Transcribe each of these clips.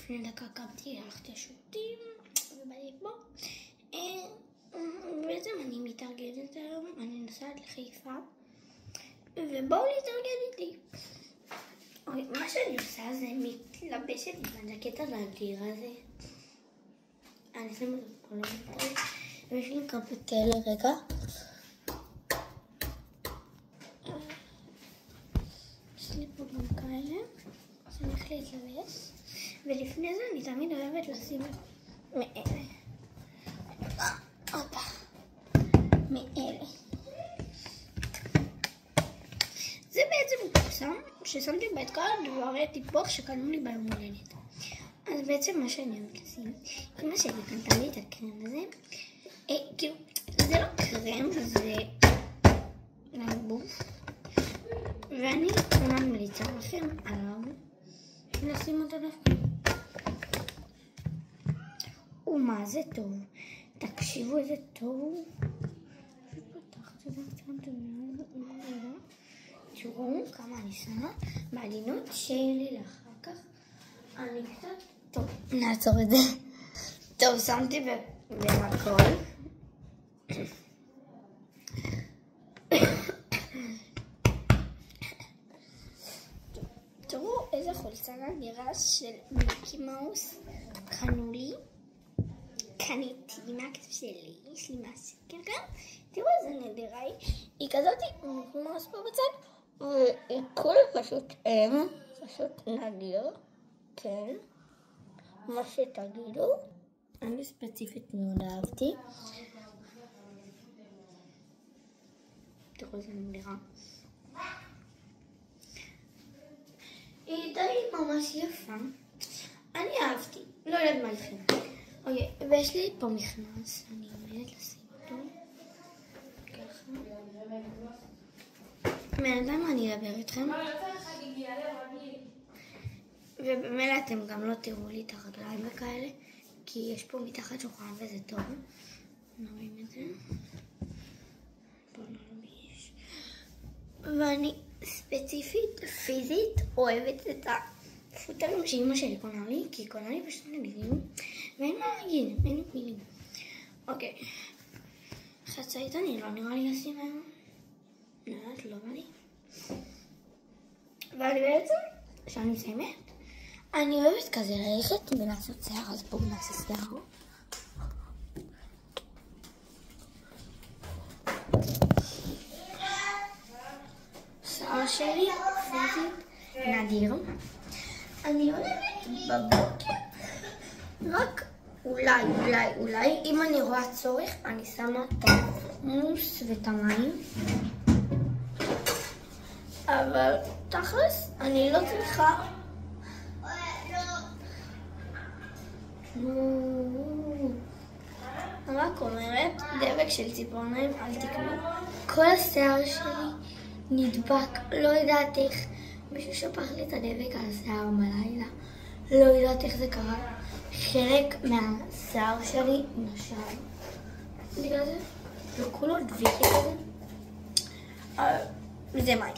לפני דקה קמתי, הלכתי לשירותים, ובאתי פה. בעצם אני מתארגנת היום, אני נוסעת לחיפה, ובואו להתארגן איתי. מה שאני עושה זה מתלבשת עם הג'קט האדיר הזה. אני אשים את זה פה למטה, ויש לי קפטל רגע. יש לי פה גם כאלה, שאני הולכת להתלבש, ולפני זה אני תמיד אוהבת לשים מאלה. מאלה. זה בעצם קופסה ששמתי בה את כל הדברי טיפוח שקנו לי ביום הולדת. אז בעצם מה שאני אוהבת לשים, אמא שלי קנתה לי את הקרם הזה. כאילו, זה לא קרם, זה לגוף. ואני ממליצה לכם עליו לשים אותו דווקא. ומה זה טוב. תקשיבו איזה טוב. תראו כמה אני שמה בעדינות שיהיה לי לאחר כך. אני קצת... טוב, נעצור את זה. טוב, שמתי במקום. תראו איזה חולצה נדירה של מיקי מאוס קנו לי. קניתי מהכסף שלי, יש לי מהסקר גם. תראו איזה נדירה היא כזאת מאוס פה בצד, וכל פשוט פשוט נדיר, כן, מה שתגידו. אני ספציפית מאוד אהבתי. תראו איזה נדירה. היא די ממש יפה. אני אהבתי, לא יודעת מה לכם. אוקיי, ויש לי פה מכנס, אני עומדת לשים אותו. ככה. בינתיים אני אדבר איתכם. ובמילא אתם גם לא תראו לי את הרגליים וכאלה, כי יש פה מתחת שולחן וזה טוב. נראים את זה. בואו נרביש. ואני ספציפית, פיזית, אוהבת את הפוטרים שאמא שלי קונה לי, כי היא קונה לי פשוט נדירים, ואין מה להגיד, אין מילים. אוקיי. חצאית אני לא נראה לי לשים היום. נראה, לא בא לי. ואני בעצם, כשאני מסיימת, אני אוהבת כזה ללכת ולעשות שיער, אז בואו נעשה שיער. שיער שלי פיזית נדיר. אני אוהבת בבוקר, רק אולי, אם אני רואה צורך, אני שמה את המוס ואת המים. אבל תכלס, אני לא צריכה... רק אומרת, דבק של ציפורניים, אל תקנו. כל השיער שלי נדבק, לא יודעת איך. מישהו שפך לי את הדבק על השיער בלילה. לא יודעת איך זה קרה. חלק מהשיער שלי נשאר. בגלל זה, לא כולו דביקי כזה. זה מים.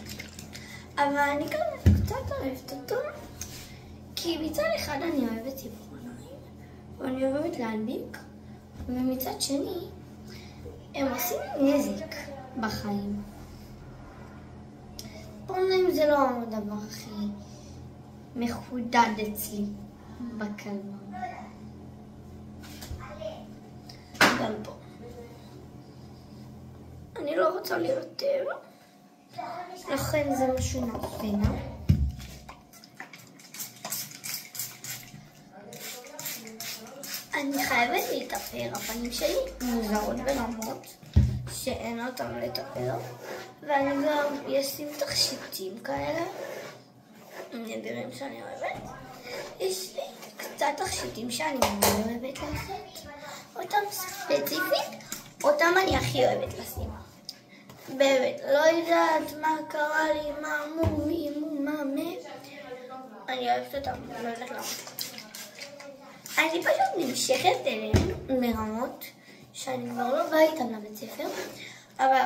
אבל אני גם קצת אוהבת אותו. כי מצד אחד אני אוהבת ציפורניים, ואני אוהבת להדביק, ומצד שני, הם עושים נזק בחיים. ציפורניים זה לא הדבר הכי מחודד אצלי בכלבה. גם פה. אני לא רוצה לרטב, לכן זה משהו נפנה. אני חייבת להתאפר, הפנים שלי מוזרות ברמות שאין אותם לתאפר, ואני גם אשים תכשיטים כאלה נדירים שאני אוהבת. יש לי קצת תכשיטים שאני מאוד אוהבת לעשות, אותם ספציפית, אותם אני הכי אוהבת לשים. באמת, לא יודעת מה קרה לי, מה מה, אני אוהבת אותם, לא יודעת למה. אני פשוט נמשכת אליהם מרמות שאני כבר לא באה איתם לבית ספר, אבל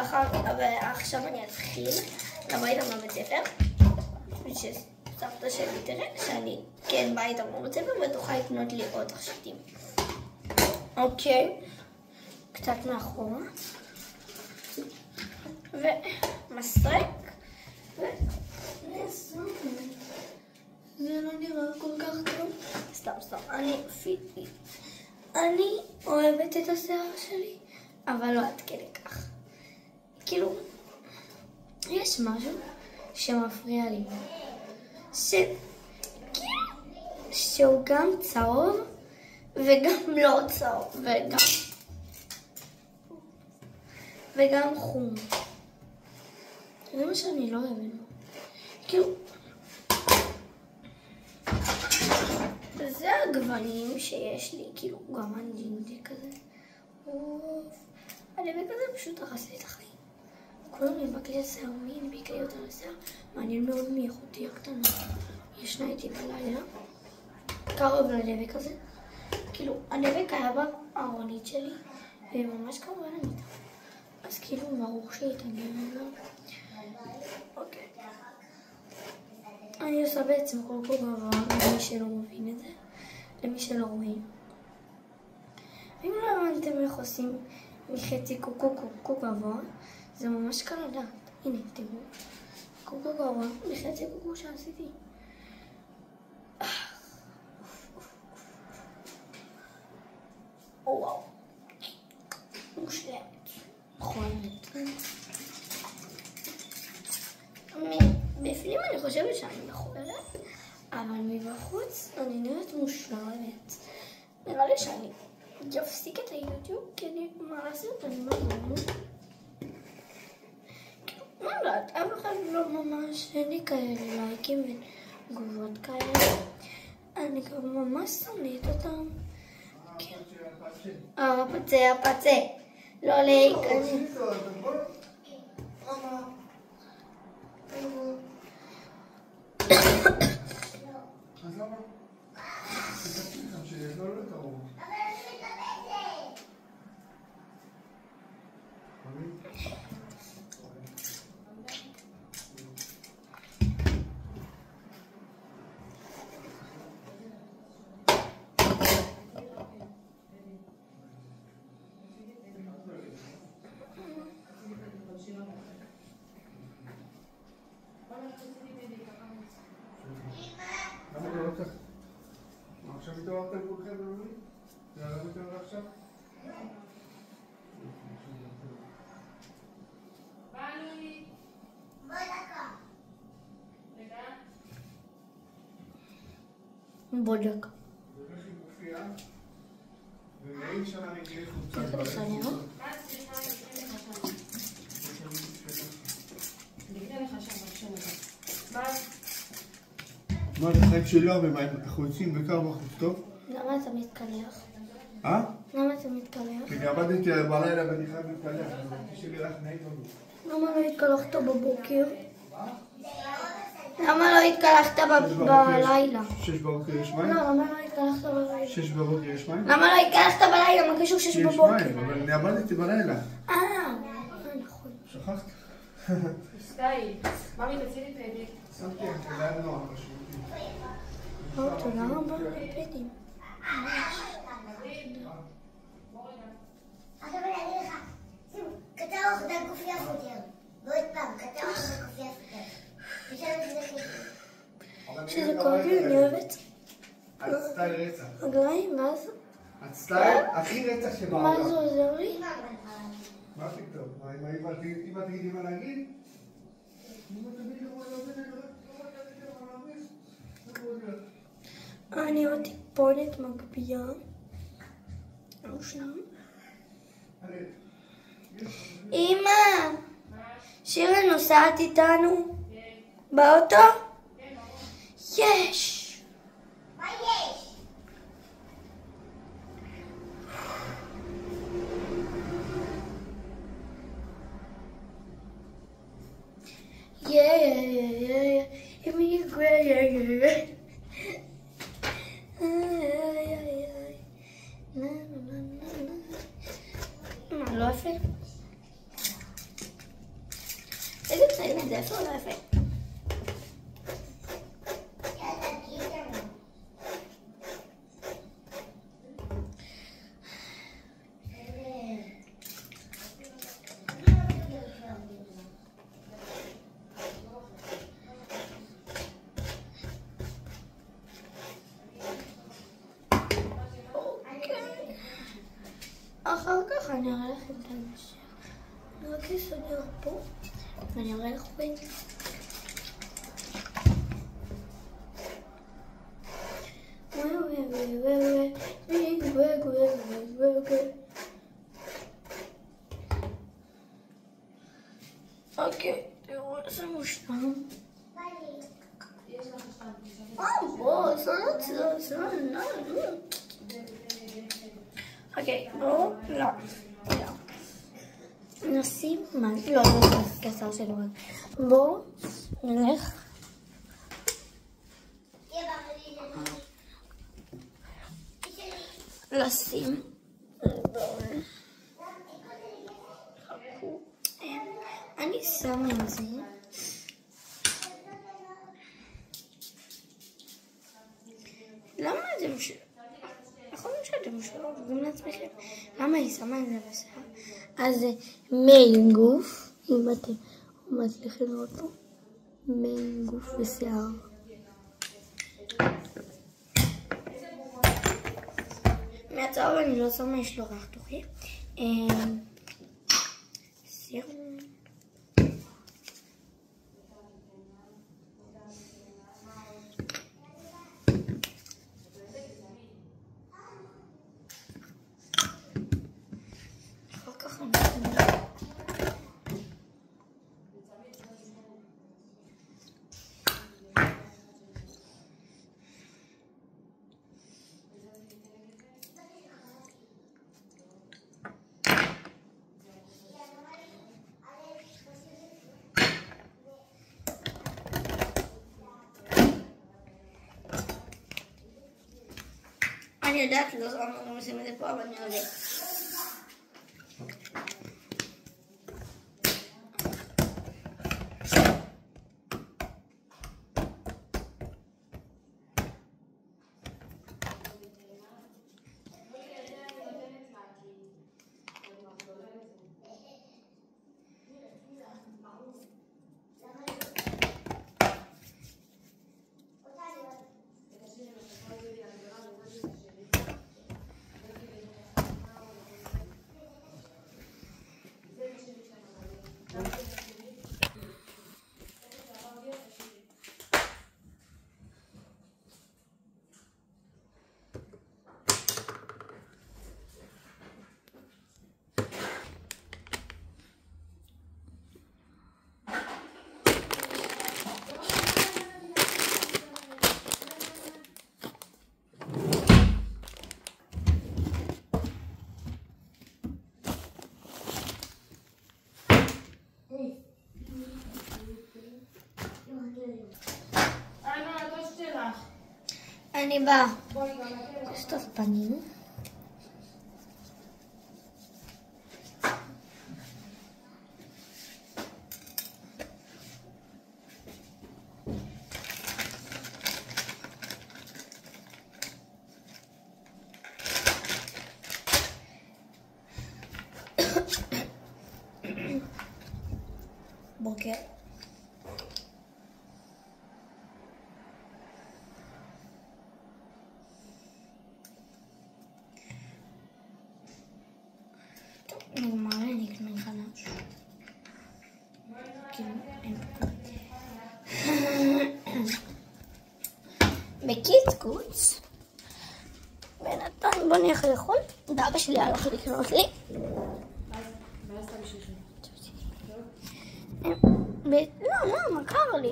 עכשיו אני אתחיל לבוא איתם לבית ספר, שסבתא סבתא שלי תראה שאני כן באה איתה בצבע ותוכל לקנות לי עוד תכשיטים. אוקיי, קצת מאחורה. ומסרק. זה לא נראה כל כך טוב. סתם. אני אוהבת את השיער שלי, אבל לא עד כדי כך. כאילו, יש משהו שמפריע לי. שהוא גם צהוב וגם לא צהוב וגם חום. זה מה שאני לא אוהבת. כאילו, זה הגוונים שיש לי, כאילו גוון ג'ינג'י כזה. הלווה כזה פשוט הרס לי את החיים. כולם נדבק לי השיער, מי נדבק לי יותר לשיער? מעניין מאוד מאחותי הקטנה. ישנה איתי בלילה. קרוב ללווה כזה. כאילו, הדבק היה בארונית שלי, וממש קרוב למיטה. אז כאילו, ברור שהתעניין עליו. אוקיי. אני עושה בעצם קוקו גבוה, למי שלא מבין את זה, למי שלא רואים. ואם לא הבנתם איך עושים מחצי קוקו גבוה, זה ממש קל לדעת. הנה, תראו. קוקו גבוה, מחצי קוקו שעשיתי. וואו. מושלמת. חולמת. בפנים אני חושבת שאני מכוערת, אבל מבחוץ אני נראית מושלמת. נראה לי שאני אפסיק את היוטיוב, כי אני מה לעשות, אני לא יודעת. מה יודעת, אף אחד לא ממש, אין לי כאלה לייקים ותגובות כאלה. אני גם ממש שונאת אותם. הפצה. לא להיכנס. אז למה? תתקשי לכם שלא לקרוב. אבל אני מתאבדת! למה לא לקח? עכשיו התעוררתם כולכם במי? זה עליו יותר עכשיו? בואי דקה. בודק. זה איך היא מופיעה? ומאין שנה נגלה חוצה. איך לסנר? מה, זה חיים שלו ואנחנו יוצאים בקר בחוץ טוב? למה אתה מתקלח? למה אתה מתקלח? כי אני עבדתי בלילה ואני חייב להתקלח, אז רציתי שלי רק נהיית לנו. למה לא התקלחת בבוקר? למה לא התקלחת בלילה? 6 בבוקר יש מים? לא, למה לא התקלחת בלילה? 6 בבוקר יש מים? למה לא התקלחת בלילה? מה קשור 6 בבוקר? יש מים, אבל אני עבדתי בלילה. נכון. שכחת? סטייל. ממי תצילי פדיק. שמתי את זה ליד נוח, משמעותי. תודה רבה, פדים. עכשיו אני אגיד לך, שימו, קטע ארוך זה גוף יף יותר. ועוד פעם, קטע ארוך זה גוף יף יותר. ושם שזה חיתו. שזה כואב לי, אני אוהבת. את סטייל רצח. רגליים, ואז... את סטייל הכי רצח שבעולם. מה זה עוזר לי? מה פתאום? אם את תגידי מה להגיד? אני עוד טיפונת מגביה. אמא! שירה נוסעת איתנו? באוטו? יש! מה יש? מה, לא יפה? איזה ציינת זה? איפה לא יפה? אני רק אסדר פה, ואני אראה לך בין. אוקיי, תראו איזה מושלם. בוא, זה לא. אוקיי, בואו, לא. נשים מה? לא, כסר של עוד. בואו, נלך. לשים. אני שמה את זה. למה זה משלו? נכון שאתם משלו, גם לעצמכם. למה היא שמה את זה בשיער? אז זה מיין גוף, אם אתם מצליחים לראות פה. מיין גוף בשיער. מהצהוב אני לא שמה, יש לו ריח תוכי. סירום. אחר כך אני אני יודעת לא עושים את זה פה, אבל אני יודעת. אני באה. לשטוף פנים. בוקר. נגמר לי לקנות חדש. כאילו, אין פה. בקיצקוץ, בינתיים בוא נלך לאכול. ואבא שלי הלך לקנות לי. לא, מה קרה לי?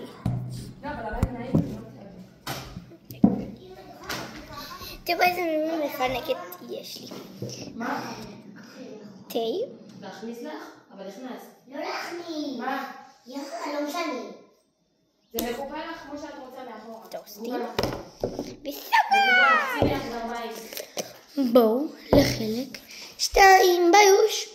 תראו איזה מימי מפנקת יש לי. מה? תה. להכניס לך? אבל הכנס. לא להכניס. מה? יפה, לא משנה. זה מחופה לך כמו שאת רוצה מאחורה. טוסטים. בסדר. בואו לחלק 2 ביוש.